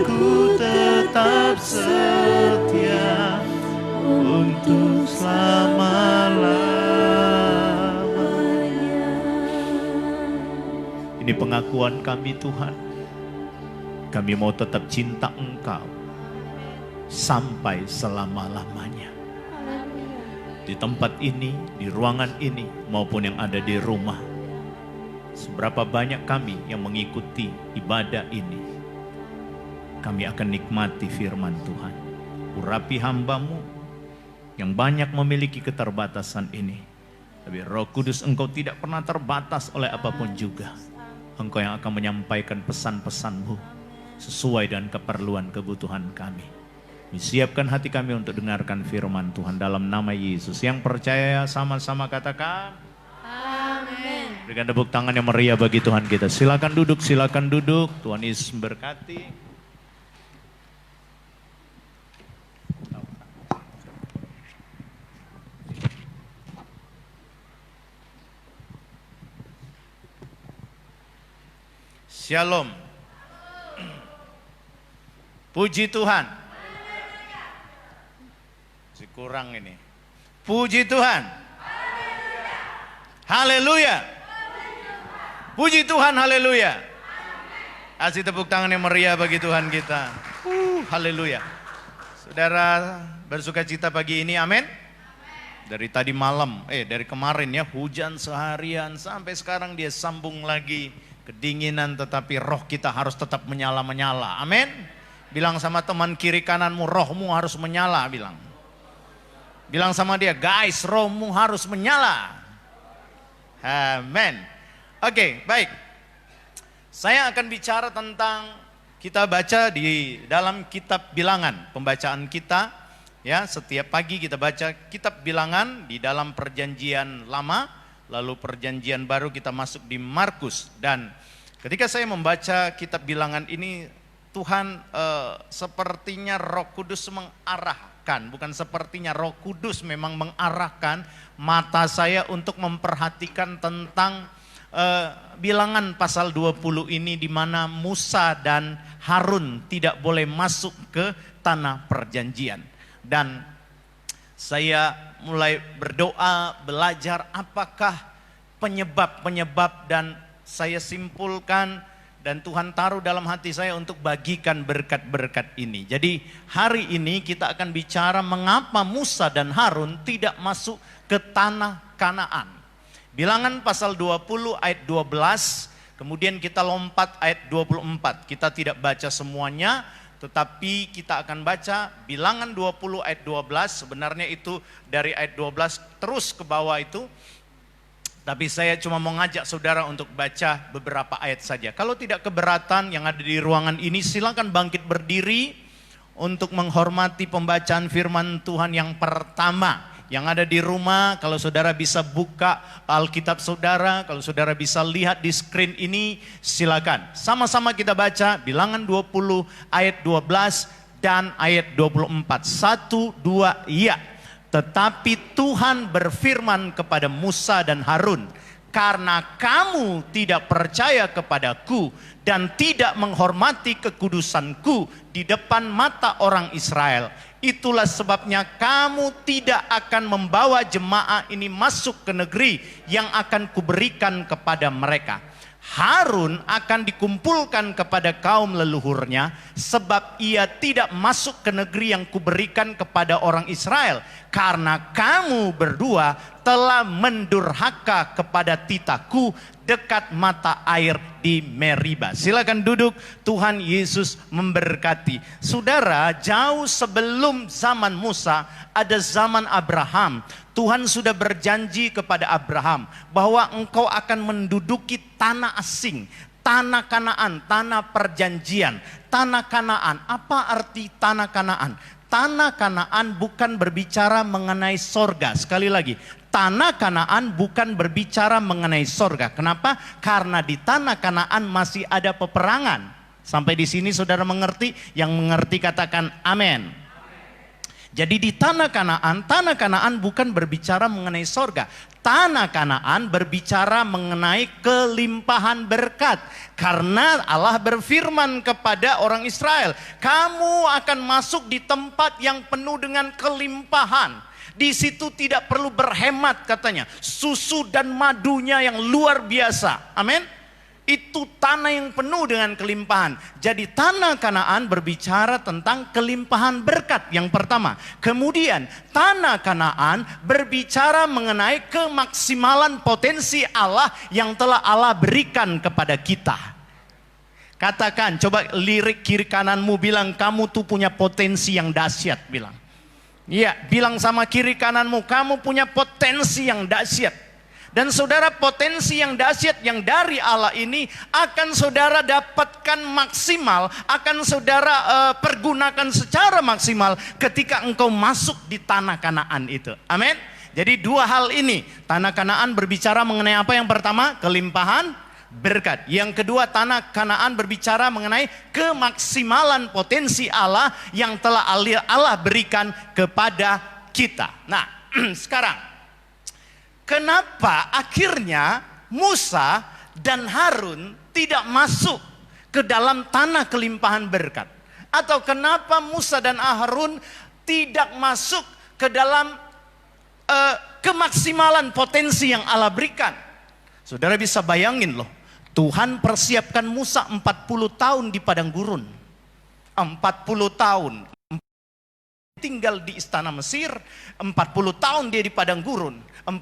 Ku tetap setia untuk selama-lamanya. Ini pengakuan kami Tuhan. Kami mau tetap cinta Engkau sampai selama-lamanya. Di tempat ini, di ruangan ini, maupun yang ada di rumah. Seberapa banyak kami yang mengikuti ibadah ini, kami akan nikmati firman Tuhan. Urapi hamba-Mu yang banyak memiliki keterbatasan ini. Tapi Roh Kudus, Engkau tidak pernah terbatas oleh apapun juga. Engkau yang akan menyampaikan pesan-pesan-Mu sesuai dengan keperluan kebutuhan kami. Siapkan hati kami untuk dengarkan firman Tuhan dalam nama Yesus. Yang percaya sama-sama katakan amin. Berikan tepuk tangan yang meriah bagi Tuhan kita. Silakan duduk, silakan duduk. Tuhan Yesus memberkati. Shalom. Puji Tuhan. Masih kurang ini. Puji Tuhan. Haleluya. Puji Tuhan, haleluya. Kasih tepuk tangan yang meriah bagi Tuhan kita. Haleluya. Saudara bersuka cita pagi ini, amin. Dari tadi malam, dari kemarin ya, hujan seharian sampai sekarang dia sambung lagi. Kedinginan, tetapi roh kita harus tetap menyala-menyala. Amin. Bilang sama teman kiri kananmu, rohmu harus menyala. Bilang sama dia, guys, rohmu harus menyala. Amin. Oke, baik. Saya akan bicara tentang, kita baca di dalam kitab Bilangan. Pembacaan kita, ya, setiap pagi kita baca kitab Bilangan di dalam perjanjian lama. Lalu perjanjian baru kita masuk di Markus. Dan ketika saya membaca kitab Bilangan ini, Tuhan sepertinya Roh Kudus mengarahkan. Bukan sepertinya, Roh Kudus memang mengarahkan mata saya untuk memperhatikan tentang Bilangan pasal 20 ini, di mana Musa dan Harun tidak boleh masuk ke tanah perjanjian. Dan saya mulai berdoa, belajar apakah penyebab dan saya simpulkan dan Tuhan taruh dalam hati saya untuk bagikan berkat-berkat ini. Jadi hari ini kita akan bicara mengapa Musa dan Harun tidak masuk ke tanah Kanaan. Bilangan pasal 20 ayat 12, kemudian kita lompat ayat 24. Kita tidak baca semuanya, tetapi kita akan baca Bilangan 20 ayat 12, sebenarnya itu dari ayat 12 terus ke bawah itu. Tapi saya cuma mau ngajak saudara untuk baca beberapa ayat saja. Kalau tidak keberatan yang ada di ruangan ini, silakan bangkit berdiri untuk menghormati pembacaan firman Tuhan yang pertama. Yang ada di rumah, kalau saudara bisa buka Alkitab saudara, kalau saudara bisa lihat di screen ini, silakan. Sama-sama kita baca Bilangan 20 ayat 12 dan ayat 24. 1, 2, ya. Tetapi Tuhan berfirman kepada Musa dan Harun, karena kamu tidak percaya kepadaku dan tidak menghormati kekudusanku di depan mata orang Israel, itulah sebabnya kamu tidak akan membawa jemaah ini masuk ke negeri yang akan kuberikan kepada mereka. Harun akan dikumpulkan kepada kaum leluhurnya, sebab ia tidak masuk ke negeri yang kuberikan kepada orang Israel, karena kamu berdua telah mendurhaka kepada titahku dekat mata air di Meriba. Silakan duduk. Tuhan Yesus memberkati. Saudara, jauh sebelum zaman Musa ada zaman Abraham. Tuhan sudah berjanji kepada Abraham bahwa engkau akan menduduki tanah asing, tanah Kanaan, tanah perjanjian. Tanah Kanaan, apa arti tanah Kanaan? Tanah Kanaan bukan berbicara mengenai sorga. Sekali lagi, tanah Kanaan bukan berbicara mengenai sorga. Kenapa? Karena di tanah Kanaan masih ada peperangan. Sampai di sini saudara mengerti? Yang mengerti katakan amin. Jadi di tanah Kanaan bukan berbicara mengenai sorga. Tanah Kanaan berbicara mengenai kelimpahan berkat. Karena Allah berfirman kepada orang Israel, kamu akan masuk di tempat yang penuh dengan kelimpahan. Di situ tidak perlu berhemat katanya. Susu dan madunya yang luar biasa. Amin. Itu tanah yang penuh dengan kelimpahan. Jadi tanah Kanaan berbicara tentang kelimpahan berkat yang pertama. Kemudian tanah Kanaan berbicara mengenai kemaksimalan potensi Allah yang telah Allah berikan kepada kita. Katakan, coba lirik kiri kananmu, bilang kamu tuh punya potensi yang dahsyat. Bilang. Iya, bilang sama kiri kananmu, kamu punya potensi yang dahsyat. Dan saudara, potensi yang dahsyat yang dari Allah ini akan saudara dapatkan maksimal, akan saudara pergunakan secara maksimal ketika engkau masuk di tanah Kanaan itu. Amin. Jadi dua hal ini, tanah Kanaan berbicara mengenai apa? Yang pertama, kelimpahan berkat. Yang kedua, tanah Kanaan berbicara mengenai kemaksimalan potensi Allah yang telah Allah berikan kepada kita. Nah, sekarang kenapa akhirnya Musa dan Harun tidak masuk ke dalam tanah kelimpahan berkat? Atau kenapa Musa dan Harun tidak masuk ke dalam kemaksimalan potensi yang Allah berikan? Saudara bisa bayangin loh, Tuhan persiapkan Musa 40 tahun di padang gurun. 40 tahun. Tinggal di istana Mesir, 40 tahun dia di padang gurun, 40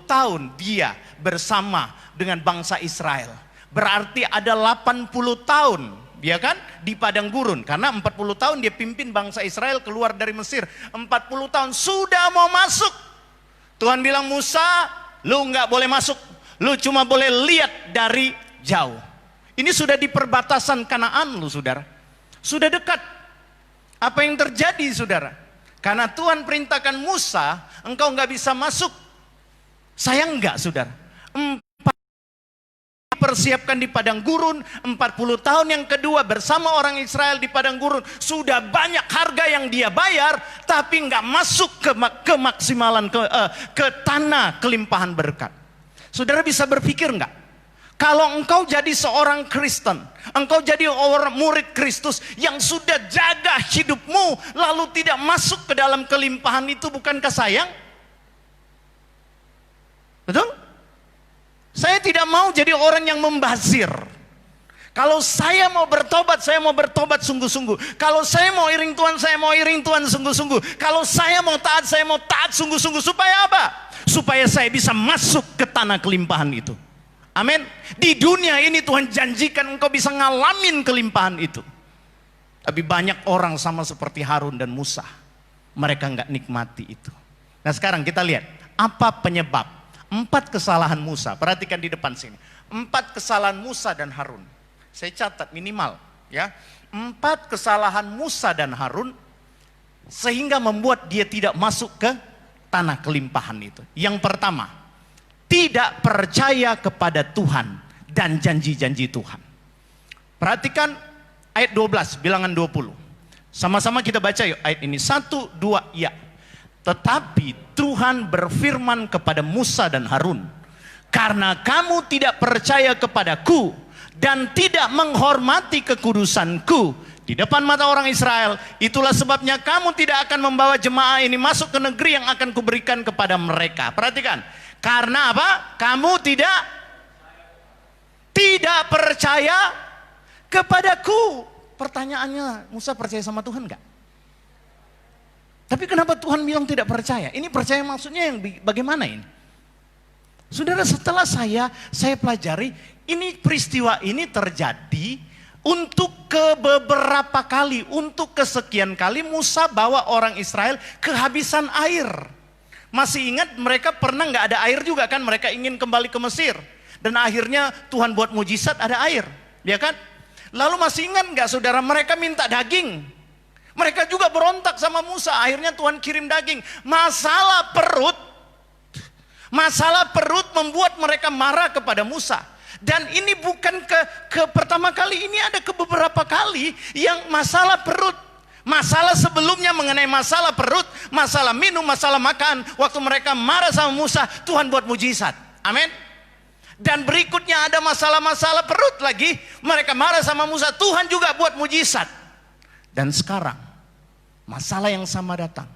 tahun dia bersama dengan bangsa Israel. Berarti ada 80 tahun, ya kan, di padang gurun. Karena 40 tahun dia pimpin bangsa Israel keluar dari Mesir. 40 tahun sudah mau masuk. Tuhan bilang, Musa, lu nggak boleh masuk, lu cuma boleh lihat dari jauh. Ini sudah di perbatasan Kanaan lu, saudara. Sudah dekat. Apa yang terjadi, saudara? Karena Tuhan perintahkan Musa, engkau nggak bisa masuk. Sayang nggak, saudara? Persiapkan di padang gurun, 40 tahun yang kedua bersama orang Israel di padang gurun. Sudah banyak harga yang dia bayar, tapi nggak masuk ke maksimalan, ke tanah kelimpahan berkat. Saudara bisa berpikir nggak? Kalau engkau jadi seorang Kristen, engkau jadi orang murid Kristus yang sudah jaga hidupmu, lalu tidak masuk ke dalam kelimpahan itu, bukankah sayang? Betul? Saya tidak mau jadi orang yang membazir. Kalau saya mau bertobat sungguh-sungguh. Kalau saya mau iring Tuhan, saya mau iring Tuhan sungguh-sungguh. Kalau saya mau taat, saya mau taat sungguh-sungguh. Supaya apa? Supaya saya bisa masuk ke tanah kelimpahan itu. Amin. Di dunia ini Tuhan janjikan engkau bisa ngalamin kelimpahan itu. Tapi banyak orang sama seperti Harun dan Musa, mereka nggak nikmati itu. Nah sekarang kita lihat apa penyebab 4 kesalahan Musa. Perhatikan di depan sini, 4 kesalahan Musa dan Harun. Saya catat minimal ya, 4 kesalahan Musa dan Harun sehingga membuat dia tidak masuk ke tanah kelimpahan itu. Yang pertama, tidak percaya kepada Tuhan dan janji-janji Tuhan. Perhatikan ayat 12, bilangan 20. Sama-sama kita baca yuk ayat ini. 1, 2, ya. Tetapi Tuhan berfirman kepada Musa dan Harun, karena kamu tidak percaya kepadaku dan tidak menghormati kekudusanku di depan mata orang Israel, itulah sebabnya kamu tidak akan membawa jemaah ini masuk ke negeri yang akan kuberikan kepada mereka. Perhatikan. Karena apa? Kamu tidak percaya kepadaku. Pertanyaannya, Musa percaya sama Tuhan enggak? Tapi kenapa Tuhan bilang tidak percaya? Ini percaya maksudnya yang bagaimana ini? Saudara, setelah saya pelajari, ini peristiwa ini terjadi untuk beberapa kali, untuk kesekian kali Musa bawa orang Israel kehabisan air. Masih ingat mereka pernah nggak ada air juga kan? Mereka ingin kembali ke Mesir. Dan akhirnya Tuhan buat mujizat, ada air. Ya kan? Lalu masih ingat nggak saudara, mereka minta daging. Mereka juga berontak sama Musa. Akhirnya Tuhan kirim daging. Masalah perut membuat mereka marah kepada Musa. Dan ini bukan ke pertama kali, ini ada ke beberapa kali yang masalah perut. Masalah sebelumnya mengenai masalah perut, masalah minum, masalah makan. Waktu mereka marah sama Musa, Tuhan buat mujizat. Amin. Dan berikutnya ada masalah-masalah perut lagi. Mereka marah sama Musa, Tuhan juga buat mujizat. Dan sekarang masalah yang sama datang.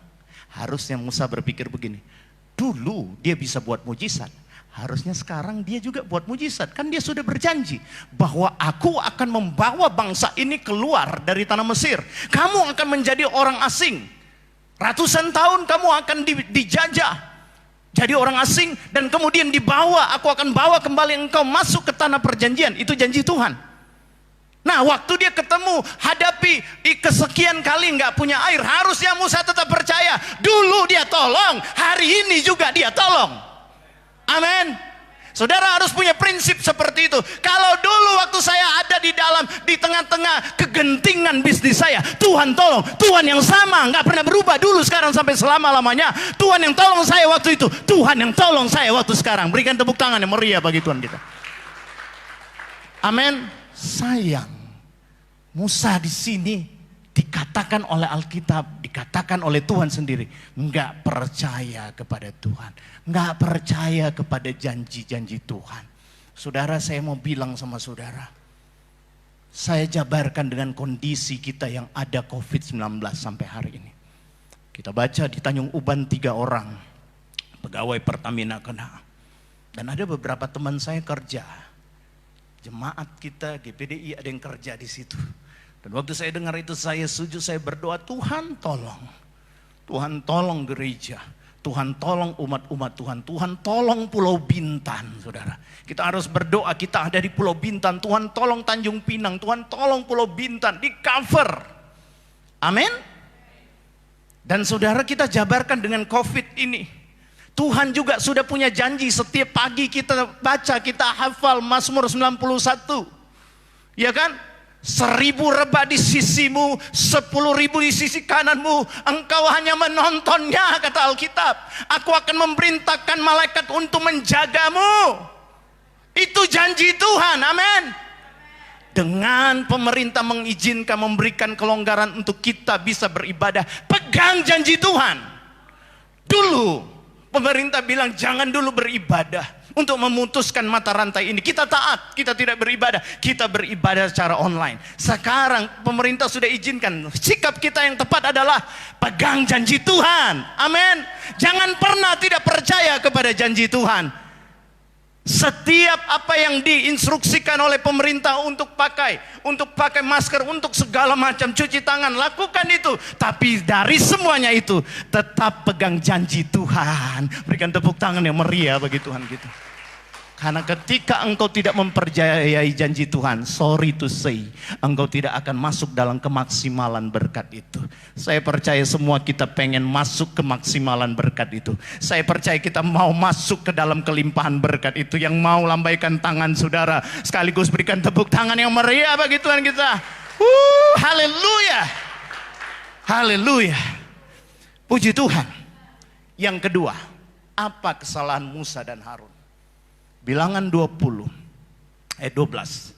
Harusnya Musa berpikir begini, dulu dia bisa buat mujizat, harusnya sekarang dia juga buat mujizat. Kan dia sudah berjanji bahwa aku akan membawa bangsa ini keluar dari tanah Mesir. Kamu akan menjadi orang asing. Ratusan tahun kamu akan dijajah. Jadi orang asing dan kemudian dibawa, aku akan bawa kembali engkau masuk ke tanah perjanjian. Itu janji Tuhan. Nah, waktu dia ketemu, hadapi kesekian kali nggak punya air, harusnya Musa tetap percaya. Dulu dia tolong, hari ini juga dia tolong. Amin. Saudara harus punya prinsip seperti itu. Kalau dulu waktu saya ada di tengah-tengah kegentingan bisnis saya, Tuhan tolong. Tuhan yang sama, nggak pernah berubah dulu, sekarang sampai selama-lamanya. Tuhan yang tolong saya waktu itu, Tuhan yang tolong saya waktu sekarang. Berikan tepuk tangan yang meriah bagi Tuhan kita. Amin. Sayang, Musa di sini dikatakan oleh Alkitab, dikatakan oleh Tuhan sendiri, nggak percaya kepada Tuhan, nggak percaya kepada janji-janji Tuhan. Saudara, saya mau bilang sama saudara, saya jabarkan dengan kondisi kita yang ada COVID-19 sampai hari ini. Kita baca di Tanjung Uban 3 orang pegawai Pertamina kena, dan ada beberapa teman saya kerja, jemaat kita GPDI ada yang kerja di situ. Dan waktu saya dengar itu saya sujud, saya berdoa, Tuhan tolong. Tuhan tolong gereja. Tuhan tolong umat-umat Tuhan. Tuhan tolong Pulau Bintan, saudara. Kita harus berdoa, kita ada di Pulau Bintan. Tuhan tolong Tanjung Pinang. Tuhan tolong Pulau Bintan, di cover. Amin. Dan saudara, kita jabarkan dengan COVID ini. Tuhan juga sudah punya janji, setiap pagi kita baca, kita hafal Mazmur 91. Ya kan? 1000 rebah di sisimu, 10.000 di sisi kananmu, engkau hanya menontonnya, kata Alkitab. Aku akan memerintahkan malaikat untuk menjagamu. Itu janji Tuhan, amin. Dengan pemerintah mengizinkan, memberikan kelonggaran untuk kita bisa beribadah, pegang janji Tuhan. Dulu pemerintah bilang jangan dulu beribadah. Untuk memutuskan mata rantai ini, kita taat, kita tidak beribadah, kita beribadah secara online. Sekarang pemerintah sudah izinkan, sikap kita yang tepat adalah pegang janji Tuhan, amin. Jangan pernah tidak percaya kepada janji Tuhan. Setiap apa yang diinstruksikan oleh pemerintah untuk pakai masker, untuk segala macam, cuci tangan, lakukan itu. Tapi dari semuanya itu, tetap pegang janji Tuhan. Berikan tepuk tangan yang meriah bagi Tuhan kita. Karena ketika engkau tidak mempercayai janji Tuhan, sorry to say, engkau tidak akan masuk dalam kemaksimalan berkat itu. Saya percaya semua kita pengen masuk ke maksimalan berkat itu. Saya percaya kita mau masuk ke dalam kelimpahan berkat itu. Yang mau lambaikan tangan saudara, sekaligus berikan tepuk tangan yang meriah bagi Tuhan kita. Haleluya. Haleluya. Puji Tuhan. Yang kedua, apa kesalahan Musa dan Harun? Bilangan 20 ayat 12.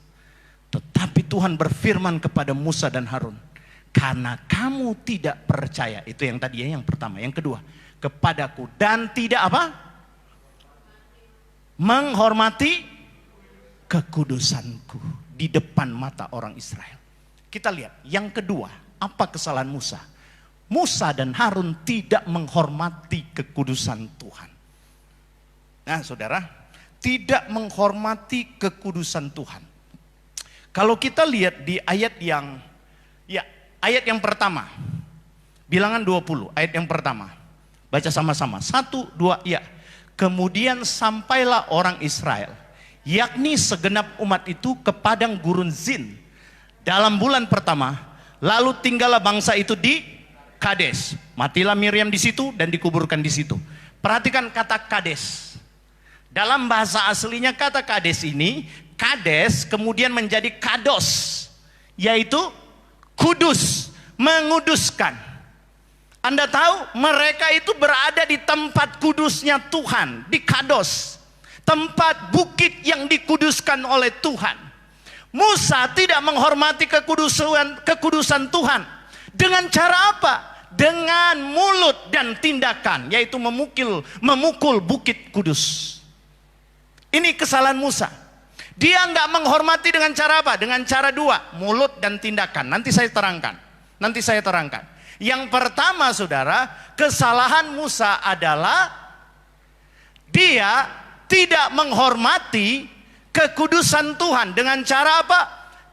Tetapi Tuhan berfirman kepada Musa dan Harun, karena kamu tidak percaya, itu yang tadi yang pertama. Yang kedua, kepadaku dan tidak apa? Menghormati kekudusanku di depan mata orang Israel. Kita lihat yang kedua, apa kesalahan Musa? Musa dan Harun tidak menghormati kekudusan Tuhan. Nah, saudara, tidak menghormati kekudusan Tuhan. Kalau kita lihat di ayat yang pertama, Bilangan 20 ayat yang pertama, baca sama-sama, 1, 2, ya. Kemudian sampailah orang Israel, yakni segenap umat itu, ke padang gurun Zin dalam bulan pertama. Lalu tinggallah bangsa itu di Kades. Matilah Miriam di situ dan dikuburkan di situ. Perhatikan kata Kades. Dalam bahasa aslinya kata Kades ini, Kades kemudian menjadi Kados, yaitu kudus, menguduskan. Anda tahu mereka itu berada di tempat kudusnya Tuhan, di Kados, tempat bukit yang dikuduskan oleh Tuhan. Musa tidak menghormati kekudusan Tuhan. Dengan cara apa? Dengan mulut dan tindakan, yaitu memukul bukit kudus. Ini kesalahan Musa. Dia nggak menghormati dengan cara apa? Dengan cara dua, mulut dan tindakan. Nanti saya terangkan. Yang pertama, saudara, kesalahan Musa adalah dia tidak menghormati kekudusan Tuhan. Dengan cara apa?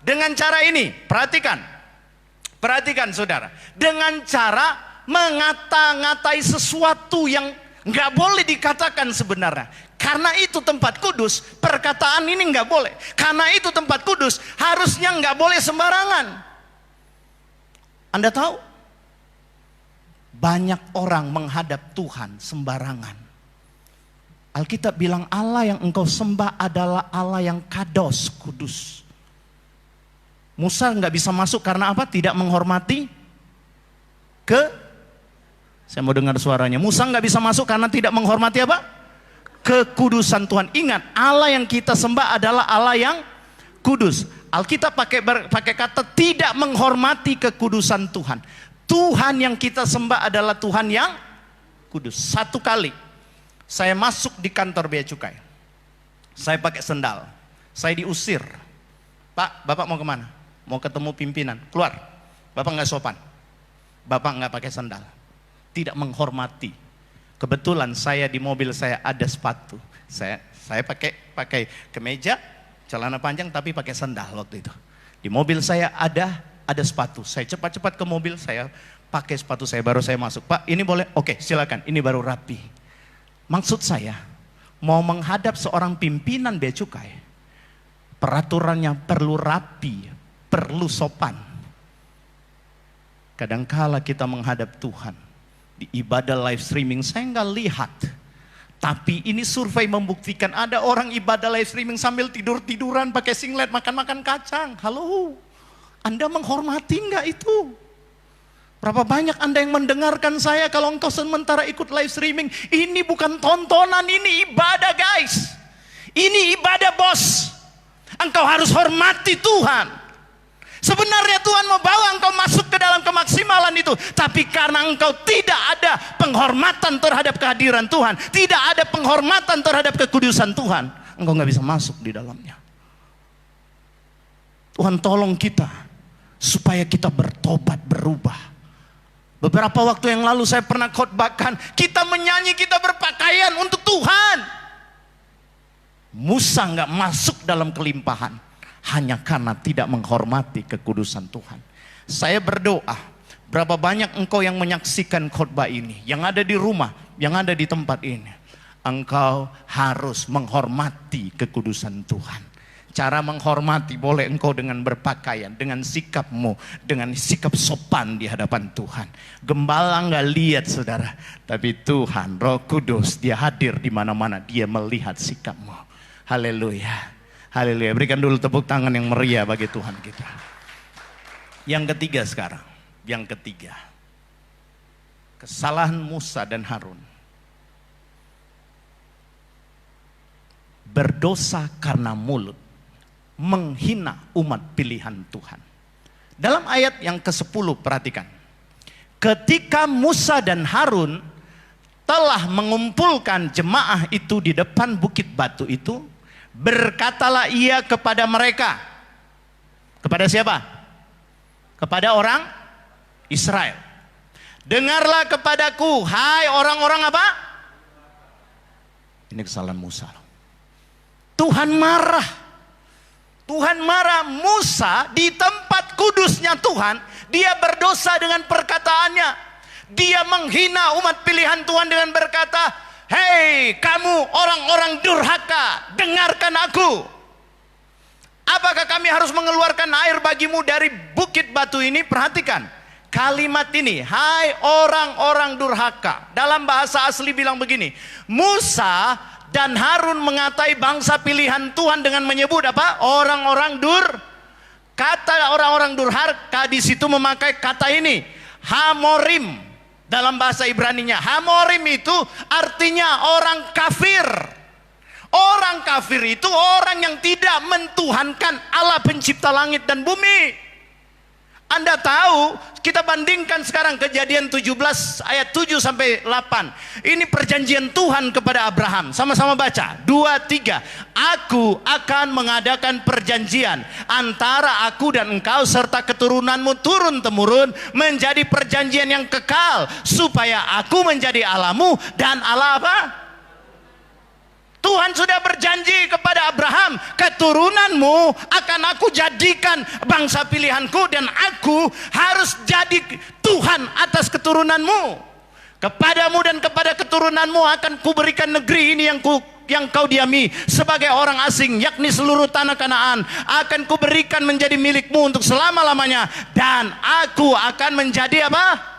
Dengan cara ini. Perhatikan saudara. Dengan cara mengata-ngatai sesuatu yang nggak boleh dikatakan sebenarnya. Karena itu tempat kudus, perkataan ini nggak boleh. Karena itu tempat kudus, harusnya nggak boleh sembarangan. Anda tahu? Banyak orang menghadap Tuhan sembarangan. Alkitab bilang Allah yang engkau sembah adalah Allah yang kados, kudus. Musa nggak bisa masuk karena apa? Tidak menghormati saya mau dengar suaranya. Musa nggak bisa masuk karena tidak menghormati apa? Kekudusan Tuhan. Ingat, Allah yang kita sembah adalah Allah yang kudus. Alkitab pakai kata tidak menghormati kekudusan Tuhan. Tuhan yang kita sembah adalah Tuhan yang kudus. Satu kali saya masuk di kantor bea cukai, saya pakai sendal, saya diusir. Pak, Bapak mau kemana? Mau ketemu pimpinan. Keluar. Bapak nggak sopan. Bapak nggak pakai sandal. Tidak menghormati. Kebetulan saya di mobil saya ada sepatu. Saya pakai kemeja, celana panjang tapi pakai sandal waktu itu. Di mobil saya ada sepatu. Saya cepat-cepat ke mobil, saya pakai sepatu saya, baru saya masuk. Pak, ini boleh? Oke, silakan. Ini baru rapi. Maksud saya, mau menghadap seorang pimpinan bea cukai, peraturannya perlu rapi, perlu sopan. Kadangkala kita menghadap Tuhan di ibadah live streaming, saya nggak lihat. Tapi ini survei membuktikan ada orang ibadah live streaming sambil tidur-tiduran pakai singlet, makan-makan kacang. Halo, Anda menghormati nggak itu? Berapa banyak Anda yang mendengarkan saya kalau engkau sementara ikut live streaming? Ini bukan tontonan, ini ibadah guys. Ini ibadah bos. Engkau harus hormati Tuhan. Sebenarnya Tuhan mau bawa engkau masuk ke dalam kemaksimalan itu. Tapi karena engkau tidak ada penghormatan terhadap kehadiran Tuhan, tidak ada penghormatan terhadap kekudusan Tuhan, engkau nggak bisa masuk di dalamnya. Tuhan tolong kita supaya kita bertobat, berubah. Beberapa waktu yang lalu saya pernah khotbahkan, kita menyanyi, kita berpakaian untuk Tuhan. Musa nggak masuk dalam kelimpahan hanya karena tidak menghormati kekudusan Tuhan. Saya berdoa, berapa banyak engkau yang menyaksikan khotbah ini, yang ada di rumah, yang ada di tempat ini, engkau harus menghormati kekudusan Tuhan. Cara menghormati boleh engkau dengan berpakaian, dengan sikapmu, dengan sikap sopan di hadapan Tuhan. Gembala nggak lihat saudara, tapi Tuhan Roh Kudus dia hadir di mana-mana, dia melihat sikapmu. Haleluya. Haleluya, berikan dulu tepuk tangan yang meriah bagi Tuhan kita. Yang ketiga sekarang, yang ketiga. Kesalahan Musa dan Harun. Berdosa karena mulut, menghina umat pilihan Tuhan. Dalam ayat yang ke-10 perhatikan. Ketika Musa dan Harun telah mengumpulkan jemaah itu di depan bukit batu itu, berkatalah ia kepada mereka. Kepada siapa? Kepada orang Israel. Dengarlah kepadaku, hai orang-orang apa? Ini kesalahan Musa. Tuhan marah. Tuhan marah. Musa di tempat kudusnya Tuhan, dia berdosa dengan perkataannya. Dia menghina umat pilihan Tuhan dengan berkata, hei kamu orang-orang durhaka, dengarkan aku. Apakah kami harus mengeluarkan air bagimu dari bukit batu ini? Perhatikan kalimat ini, hai orang-orang durhaka. Dalam bahasa asli bilang begini, Musa dan Harun mengatai bangsa pilihan Tuhan dengan menyebut apa? Orang-orang kata orang-orang durhaka di situ memakai kata ini, Hamorim. Dalam bahasa Ibraninya, Hamorim itu artinya orang kafir. Orang kafir itu orang yang tidak mentuhankan Allah pencipta langit dan bumi. Anda tahu, kita bandingkan sekarang Kejadian 17 ayat 7 sampai 8. Ini perjanjian Tuhan kepada Abraham. Sama-sama baca. 2, 3. Aku akan mengadakan perjanjian antara aku dan engkau serta keturunanmu turun-temurun menjadi perjanjian yang kekal, supaya aku menjadi Allahmu dan Allah apa? Tuhan sudah berjanji kepada Abraham, keturunanmu akan aku jadikan bangsa pilihanku, dan aku harus jadi Tuhan atas keturunanmu. Kepadamu dan kepada keturunanmu akan kuberikan negeri ini yang kau diami sebagai orang asing, yakni seluruh tanah Kanaan akan kuberikan menjadi milikmu untuk selama-lamanya, dan aku akan menjadi apa?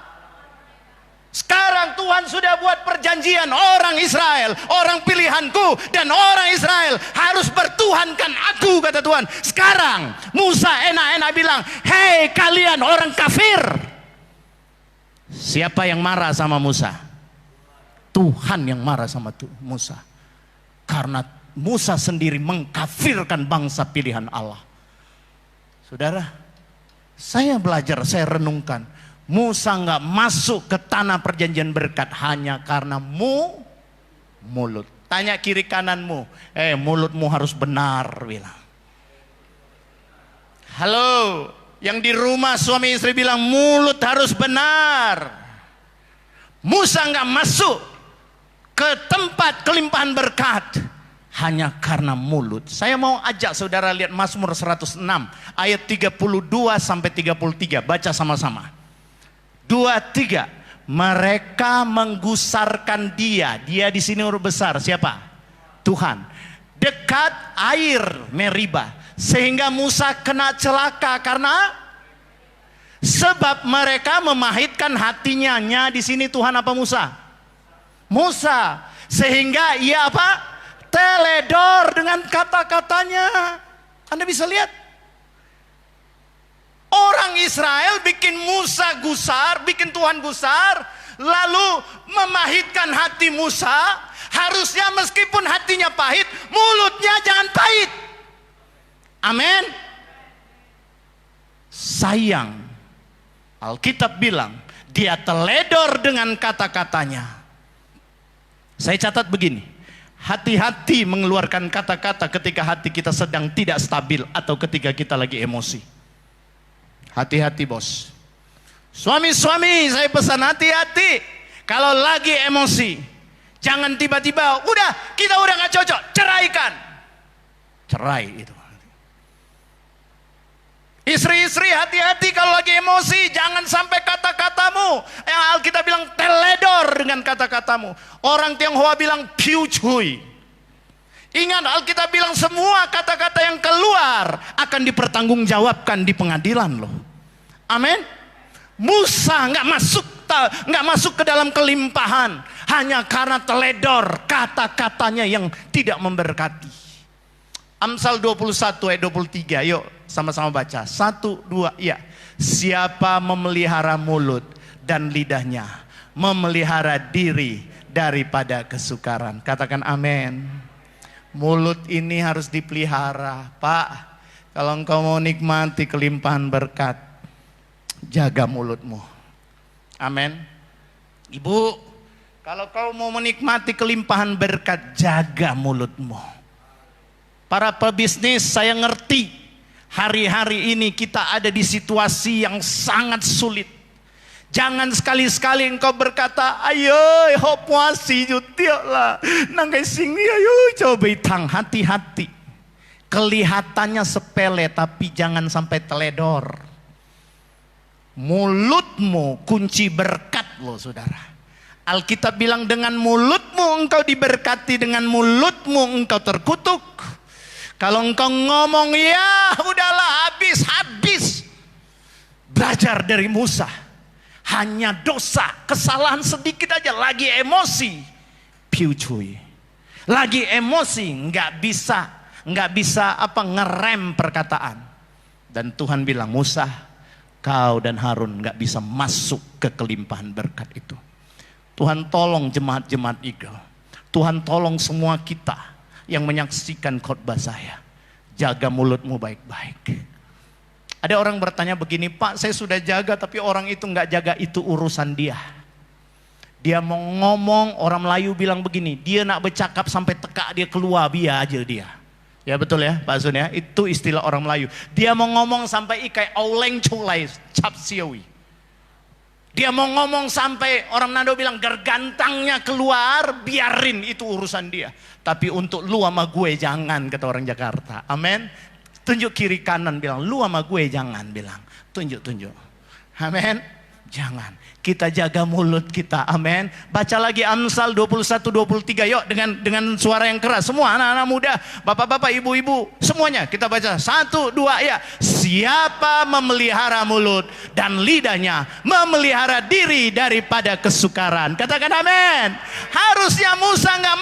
Sekarang Tuhan sudah buat perjanjian, orang Israel, orang pilihanku, dan orang Israel harus bertuhankan aku, kata Tuhan. Sekarang Musa enak-enak bilang, hei kalian orang kafir. Siapa yang marah sama Musa? Tuhan yang marah sama Musa. Karena Musa sendiri mengkafirkan bangsa pilihan Allah. Saudara, saya belajar, saya renungkan, Musa nggak masuk ke tanah perjanjian berkat hanya karena mulut. Tanya kiri kananmu, mulutmu harus benar, bilang. Halo, yang di rumah suami istri bilang mulut harus benar. Musa nggak masuk ke tempat kelimpahan berkat hanya karena mulut. Saya mau ajak saudara lihat Mazmur 106 ayat 32 sampai 33, baca sama-sama. 2, 3. Mereka menggusarkan dia di sini huruf besar, siapa? Tuhan. Dekat air Meriba, sehingga Musa kena celaka karena sebab mereka memahitkan hatinya. Di sini Tuhan apa Musa? Musa. Sehingga ia apa? Teledor dengan kata-katanya. Anda bisa lihat, orang Israel bikin Musa gusar, bikin Tuhan gusar, lalu memahitkan hati Musa. Harusnya meskipun hatinya pahit, mulutnya jangan pahit. Amin. Sayang, Alkitab bilang dia teledor dengan kata-katanya. Saya catat begini, hati-hati mengeluarkan kata-kata ketika hati kita sedang tidak stabil atau ketika kita lagi emosi. Hati-hati bos. Suami-suami, saya pesan hati-hati. Kalau lagi emosi, jangan tiba-tiba kita udah gak cocok, ceraikan. Cerai itu. Istri-istri hati-hati kalau lagi emosi, jangan sampai kata-katamu yang Alkitab bilang teledor dengan kata-katamu. Orang Tionghoa bilang piu cuy. Ingat, Alkitab bilang semua kata-kata yang keluar akan dipertanggungjawabkan di pengadilan loh. Amin. Musa nggak masuk ke dalam kelimpahan hanya karena teledor kata-katanya yang tidak memberkati. Amsal 21 ayat 23, yuk sama-sama baca. 1, 2, ya. Siapa memelihara mulut dan lidahnya, memelihara diri daripada kesukaran. Katakan amin. Mulut ini harus dipelihara, Pak. Kalau engkau mau nikmati kelimpahan berkat, jaga mulutmu. Amin. Ibu, kalau kau mau menikmati kelimpahan berkat, jaga mulutmu. Para pebisnis, saya ngerti hari-hari ini kita ada di situasi yang sangat sulit. Jangan sekali-sekali engkau berkata, ayo ho puasi jutiok lah, nangkai sini ayo coba itang. Hati-hati, kelihatannya sepele tapi jangan sampai teledor. Mulutmu kunci berkat loh saudara. Alkitab bilang dengan mulutmu engkau diberkati, dengan mulutmu engkau terkutuk. Kalau engkau ngomong ya udahlah habis. Belajar dari Musa. Hanya dosa, kesalahan sedikit aja, lagi emosi, piu cuy. Lagi emosi, nggak bisa ngerem perkataan. Dan Tuhan bilang, Musa, kau dan Harun nggak bisa masuk ke kelimpahan berkat itu. Tuhan tolong jemaat-jemaat Eagle. Tuhan tolong semua kita yang menyaksikan khotbah saya. Jaga mulutmu baik-baik. Ada orang bertanya begini, Pak, saya sudah jaga tapi orang itu nggak jaga, itu urusan dia. Dia mau ngomong, orang Melayu bilang begini, dia nak bercakap sampai tekak dia keluar, biar aja dia. Ya betul ya Pak Sun ya, itu istilah orang Melayu. Dia mau ngomong sampai ikai auleng culai cap siawi. Dia mau ngomong sampai orang Nado bilang gergantangnya keluar, biarin, itu urusan dia. Tapi untuk lu sama gue jangan, kata orang Jakarta. Amin. Tunjuk kiri kanan bilang, lu sama gue jangan, bilang. Tunjuk. Amin. Jangan. Kita jaga mulut kita. Amin. Baca lagi Amsal 21-23. Yuk dengan suara yang keras. Semua anak-anak muda, bapak-bapak, ibu-ibu, semuanya kita baca. 1, 2 ya. Siapa memelihara mulut dan lidahnya, memelihara diri daripada kesukaran. Katakan amin. Harusnya Musa nggak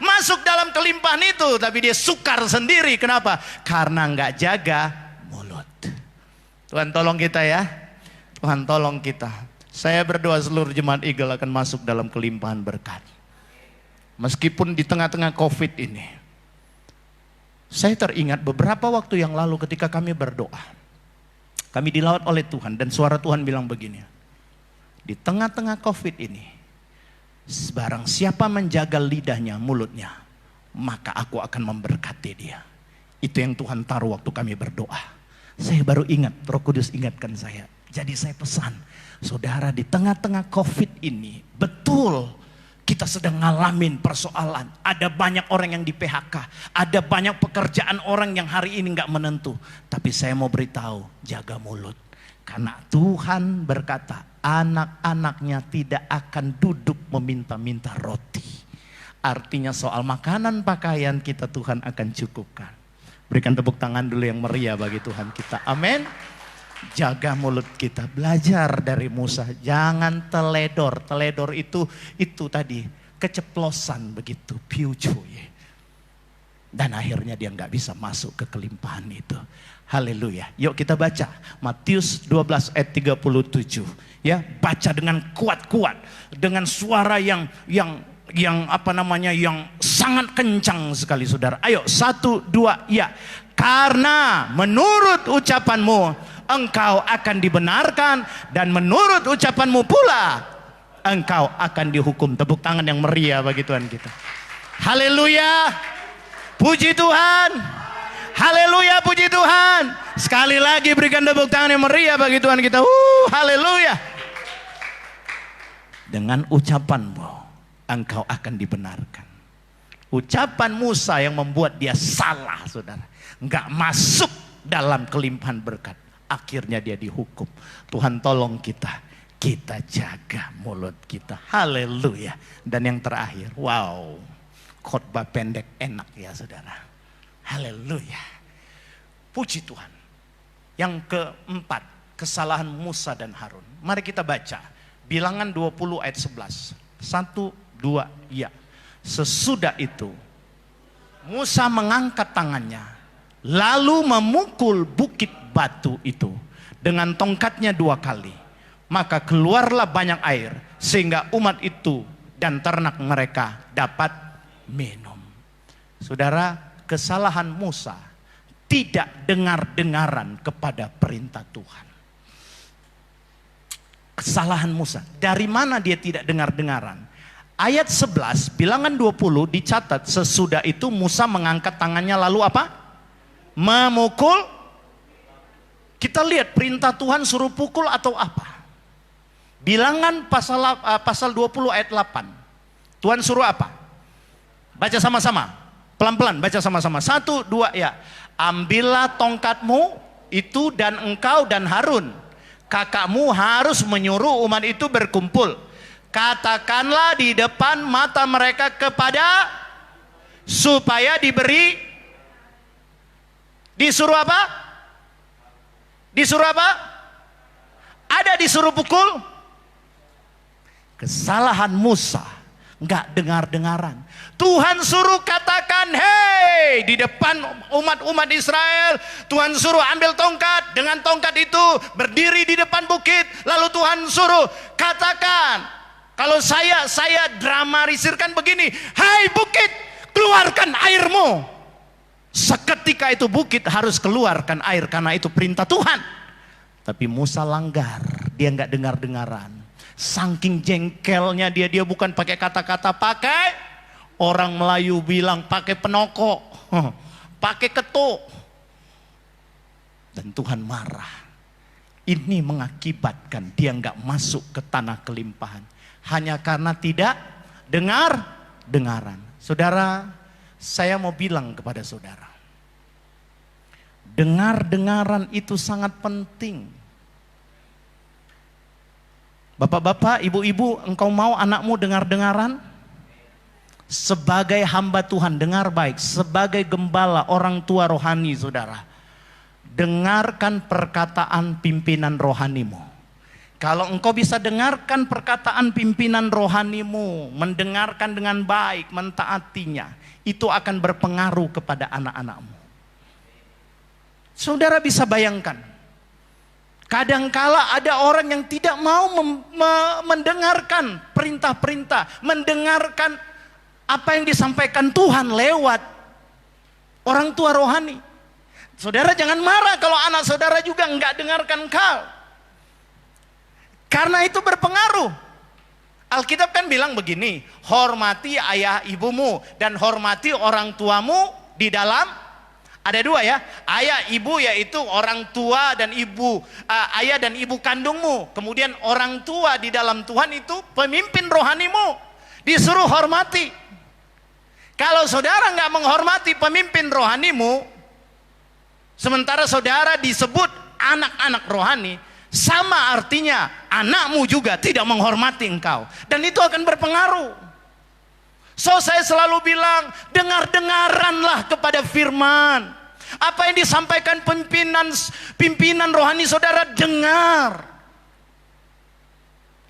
masuk dalam kelimpahan itu, tapi dia sukar sendiri. Kenapa? Karena nggak jaga mulut. Tuhan tolong kita ya. Tuhan tolong kita. Saya berdoa seluruh jemaat Eagle akan masuk dalam kelimpahan berkat. Meskipun di tengah-tengah COVID ini. Saya teringat beberapa waktu yang lalu ketika kami berdoa. Kami dilawat oleh Tuhan dan suara Tuhan bilang begini. Di tengah-tengah COVID ini, barang siapa menjaga lidahnya, mulutnya, maka aku akan memberkati dia. Itu yang Tuhan taruh waktu kami berdoa. Saya baru ingat, Roh Kudus ingatkan saya. Jadi saya pesan, saudara, di tengah-tengah COVID ini, betul kita sedang ngalamin persoalan. Ada banyak orang yang di PHK, ada banyak pekerjaan orang yang hari ini nggak menentu. Tapi saya mau beritahu, jaga mulut. Karena Tuhan berkata, anak-anaknya tidak akan duduk meminta-minta roti. Artinya soal makanan, pakaian kita Tuhan akan cukupkan. Berikan tepuk tangan dulu yang meriah bagi Tuhan kita. Amin. Jaga mulut kita, belajar dari Musa, jangan teledor. Teledor itu tadi keceplosan begitu, piucuy. Dan akhirnya dia nggak bisa masuk ke kelimpahan itu. Haleluya. Yuk kita baca Matius 12 ayat 37. Ya, baca dengan kuat-kuat, dengan suara yang sangat kencang sekali, saudara. Ayo 1, 2 ya. Karena menurut ucapanmu engkau akan dibenarkan, dan menurut ucapanmu pula engkau akan dihukum. Tepuk tangan yang meriah bagi Tuhan kita. Haleluya. Puji Tuhan. Haleluya, puji Tuhan. Sekali lagi berikan tepuk tangan yang meriah bagi Tuhan kita. Haleluya. Dengan ucapanmu engkau akan dibenarkan. Ucapan Musa yang membuat dia salah, saudara. Enggak masuk dalam kelimpahan berkat. Akhirnya dia dihukum. Tuhan tolong kita jaga mulut kita. Haleluya. Dan yang terakhir, wow, khotbah pendek enak ya saudara. Haleluya. Puji Tuhan. Yang keempat, kesalahan Musa dan Harun. Mari kita baca Bilangan 20 ayat 11. 1, 2 ya. Sesudah itu Musa mengangkat tangannya, lalu memukul bukit batu itu dengan tongkatnya 2 kali. Maka keluarlah banyak air, sehingga umat itu dan ternak mereka dapat minum. Saudara, kesalahan Musa tidak dengar-dengaran kepada perintah Tuhan. Kesalahan Musa, dari mana dia tidak dengar-dengaran? Ayat 11, Bilangan 20 dicatat, sesudah itu Musa mengangkat tangannya lalu apa? Memukul. Kita lihat perintah Tuhan suruh pukul atau apa? Bilangan pasal 20 ayat 8. Tuhan suruh apa? Baca sama-sama. Pelan-pelan baca sama-sama. 1, 2 ya. Ambillah tongkatmu itu dan engkau dan Harun, kakakmu harus menyuruh umat itu berkumpul. Katakanlah di depan mata mereka kepada, supaya diberi, disuruh apa? Disuruh apa? Ada disuruh pukul. Kesalahan Musa, nggak dengar-dengaran. Tuhan suruh katakan, hei, di depan umat-umat Israel, Tuhan suruh ambil tongkat, dengan tongkat itu berdiri di depan bukit, lalu Tuhan suruh katakan. Kalau saya dramatisirkan begini, hai bukit, keluarkan airmu. Seketika itu bukit harus keluarkan air karena itu perintah Tuhan. Tapi Musa langgar, dia nggak dengar-dengaran. Saking jengkelnya dia bukan pakai kata-kata, pakai orang Melayu bilang pakai penokok, pakai ketuk. Dan Tuhan marah. Ini mengakibatkan dia nggak masuk ke tanah kelimpahan. Hanya karena tidak dengar-dengaran. Saudara, saya mau bilang kepada saudara, dengar-dengaran itu sangat penting. Bapak-bapak, ibu-ibu, engkau mau anakmu dengar-dengaran? Sebagai hamba Tuhan, dengar baik. Sebagai gembala, orang tua rohani, saudara, dengarkan perkataan pimpinan rohanimu. Kalau engkau bisa dengarkan perkataan pimpinan rohanimu, mendengarkan dengan baik, mentaatinya, itu akan berpengaruh kepada anak-anakmu. Saudara bisa bayangkan, kadangkala ada orang yang tidak mau mendengarkan perintah-perintah, mendengarkan apa yang disampaikan Tuhan lewat orang tua rohani. Saudara jangan marah kalau anak saudara juga enggak dengarkan kau. Karena itu berpengaruh. Alkitab kan bilang begini, hormati ayah ibumu dan hormati orang tuamu di dalam, ada dua ya, ayah ibu yaitu orang tua dan ibu, ayah dan ibu kandungmu. Kemudian orang tua di dalam Tuhan itu pemimpin rohanimu, disuruh hormati. Kalau saudara nggak menghormati pemimpin rohanimu, sementara saudara disebut anak-anak rohani, sama artinya anakmu juga tidak menghormati engkau. Dan itu akan berpengaruh. So saya selalu bilang, dengar-dengaranlah kepada firman. Apa yang disampaikan pimpinan rohani saudara, dengar.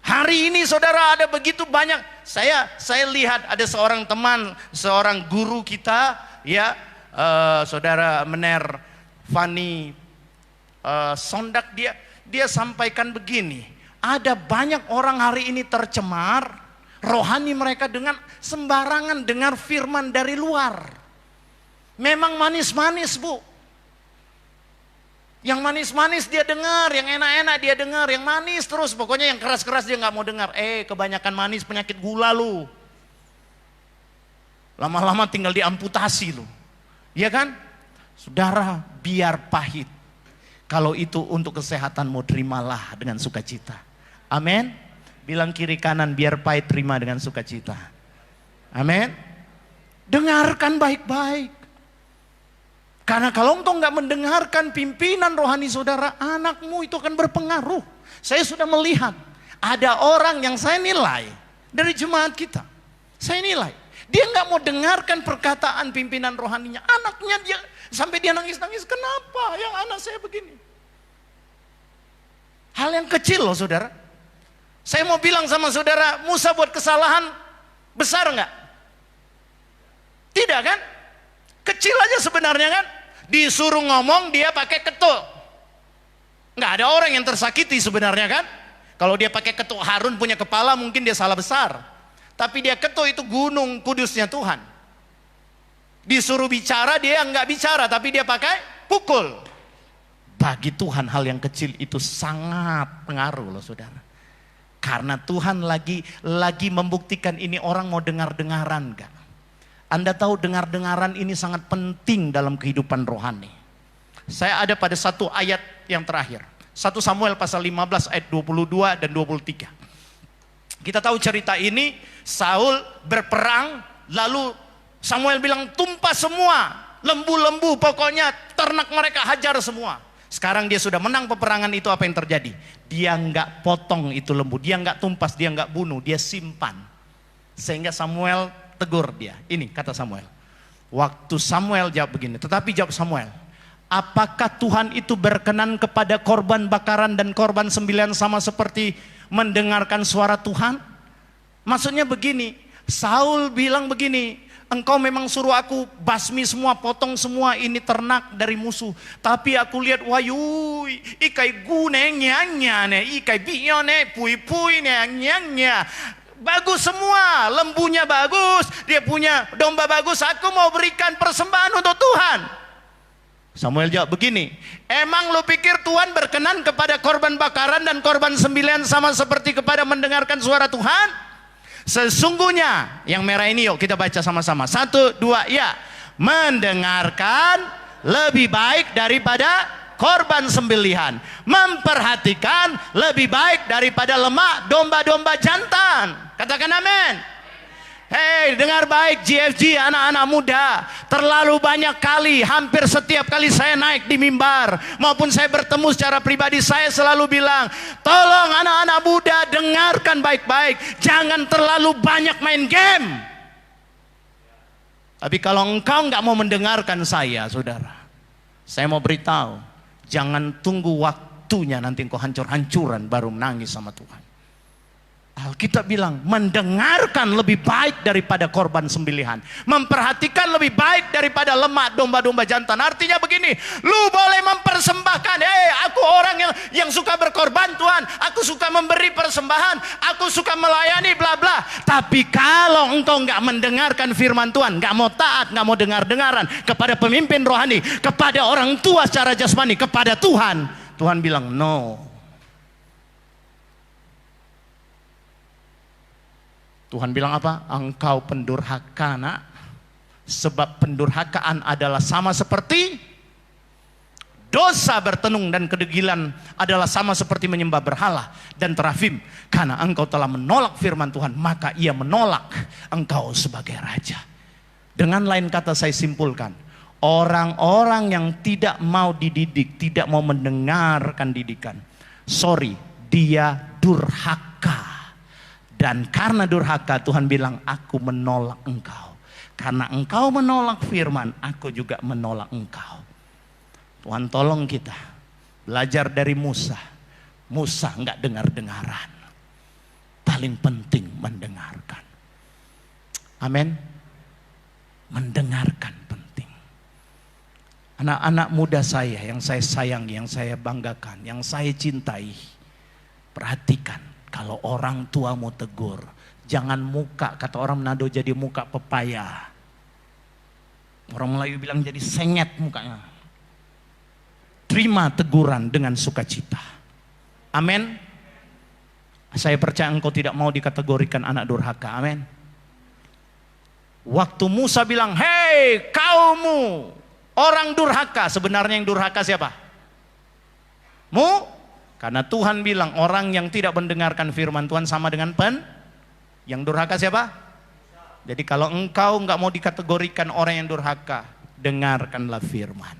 Hari ini saudara ada begitu banyak. Saya lihat ada seorang teman, seorang guru kita, ya, saudara Mener Fani Sondak, dia sampaikan begini, ada banyak orang hari ini tercemar rohani mereka dengan sembarangan dengar firman dari luar. Memang manis-manis bu, yang manis-manis dia dengar, yang enak-enak dia dengar, yang manis terus, pokoknya yang keras-keras dia nggak mau dengar. Kebanyakan manis penyakit gula lu, lama-lama tinggal diamputasi lu, ya kan? Saudara, biar pahit, kalau itu untuk kesehatanmu, terimalah dengan sukacita. Amin. Bilang kiri kanan, biar pahit terima dengan sukacita. Amin. Dengarkan baik-baik. Karena kalau engkau nggak mendengarkan pimpinan rohani saudara, anakmu itu akan berpengaruh. Saya sudah melihat ada orang yang saya nilai dari jemaat kita. Saya nilai dia nggak mau dengarkan perkataan pimpinan rohaninya. Anaknya dia sampai dia nangis-nangis. Kenapa yang anak saya begini? Hal yang kecil loh saudara. Saya mau bilang sama saudara, Musa buat kesalahan besar nggak? Tidak kan? Kecil aja sebenarnya kan? Disuruh ngomong dia pakai ketuk. Nggak ada orang yang tersakiti sebenarnya kan? Kalau dia pakai ketuk Harun punya kepala mungkin dia salah besar. Tapi dia ketuk itu gunung kudusnya Tuhan. Disuruh bicara dia nggak bicara, tapi dia pakai pukul. Bagi Tuhan hal yang kecil itu sangat pengaruh loh saudara. Karena Tuhan lagi membuktikan ini orang mau dengar-dengaran gak? Anda tahu dengar-dengaran ini sangat penting dalam kehidupan rohani. Saya ada pada satu ayat yang terakhir. 1 Samuel pasal 15 ayat 22 dan 23. Kita tahu cerita ini, Saul berperang, lalu Samuel bilang tumpah semua, lembu-lembu pokoknya ternak mereka hajar semua. Sekarang dia sudah menang peperangan itu, apa yang terjadi? Dia nggak potong itu lembu, dia nggak tumpas, dia nggak bunuh, dia simpan. Sehingga Samuel tegur dia. Ini kata Samuel. Waktu Samuel jawab begini, tetapi jawab Samuel, apakah Tuhan itu berkenan kepada korban bakaran dan korban sembelihan sama seperti mendengarkan suara Tuhan? Maksudnya begini, Saul bilang begini, engkau memang suruh aku basmi semua, potong semua ini ternak dari musuh. Tapi aku lihat, wayu, ikai guneng nyanya ne, ikai biyo ne, pui-pui ne, nyanya. bagus semua, lembunya bagus, dia punya domba bagus, aku mau berikan persembahan untuk Tuhan. Samuel jawab begini, emang lu pikir Tuhan berkenan kepada korban bakaran dan korban sembelihan sama seperti kepada mendengarkan suara Tuhan? Sesungguhnya, yang merah ini yuk kita baca sama-sama. 1, 2, ya. Mendengarkan lebih baik daripada korban sembelihan, memperhatikan lebih baik daripada lemak domba-domba jantan. Katakan amin. Hei, dengar baik GFG, anak-anak muda. Terlalu banyak kali, hampir setiap kali saya naik di mimbar maupun saya bertemu secara pribadi, saya selalu bilang, tolong anak-anak muda dengarkan baik-baik, jangan terlalu banyak main game. Tapi kalau engkau nggak mau mendengarkan saya, saudara, saya mau beritahu, jangan tunggu waktunya nanti engkau hancur-hancuran baru menangis sama Tuhan. Alkitab bilang mendengarkan lebih baik daripada korban sembelihan, memperhatikan lebih baik daripada lemak domba-domba jantan. Artinya begini, lu boleh mempersembahkan, aku orang yang suka berkorban Tuhan, aku suka memberi persembahan, aku suka melayani bla bla. Tapi kalau engkau nggak mendengarkan firman Tuhan, nggak mau taat, nggak mau dengar-dengaran kepada pemimpin rohani, kepada orang tua secara jasmani, kepada Tuhan, Tuhan bilang no. Tuhan bilang apa? Engkau pendurhaka, nak. Sebab pendurhakaan adalah sama seperti dosa bertenung, dan kedegilan adalah sama seperti menyembah berhala dan terafim. Karena engkau telah menolak firman Tuhan, maka ia menolak engkau sebagai raja. Dengan lain kata saya simpulkan, orang-orang yang tidak mau dididik, tidak mau mendengarkan didikan, sorry, dia durhaka. Dan karena durhaka, Tuhan bilang, aku menolak engkau. Karena engkau menolak firman, aku juga menolak engkau. Tuhan tolong kita belajar dari Musa. Musa nggak dengar-dengaran. Paling penting mendengarkan. Amin. Mendengarkan penting. Anak-anak muda saya yang saya sayangi, yang saya banggakan, yang saya cintai, perhatikan. Kalau orang tua mau tegur, jangan muka, kata orang Manado, jadi muka pepaya. Orang Melayu bilang jadi sengit mukanya. Terima teguran dengan sukacita. Amin. Saya percaya engkau tidak mau dikategorikan anak durhaka. Amin. Waktu Musa bilang, hei kaummu orang durhaka. Sebenarnya yang durhaka siapa? Karena Tuhan bilang orang yang tidak mendengarkan firman Tuhan sama dengan yang durhaka siapa? Jadi kalau engkau nggak mau dikategorikan orang yang durhaka, dengarkanlah firman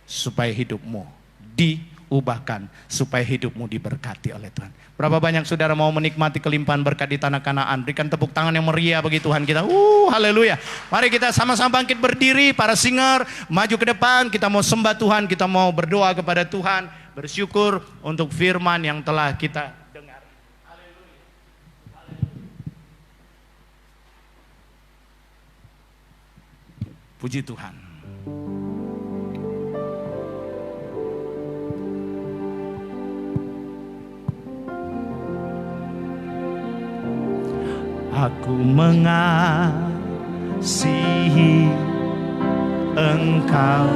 supaya hidupmu diubahkan, supaya hidupmu diberkati oleh Tuhan. Berapa banyak saudara mau menikmati kelimpahan berkat di tanah Kanaan? Berikan tepuk tangan yang meriah bagi Tuhan kita. Haleluya. Mari kita sama-sama bangkit berdiri, para singer maju ke depan. Kita mau sembah Tuhan, kita mau berdoa kepada Tuhan. Bersyukur untuk firman yang telah kita dengar. Haleluya. Puji Tuhan. Aku mengasihi Engkau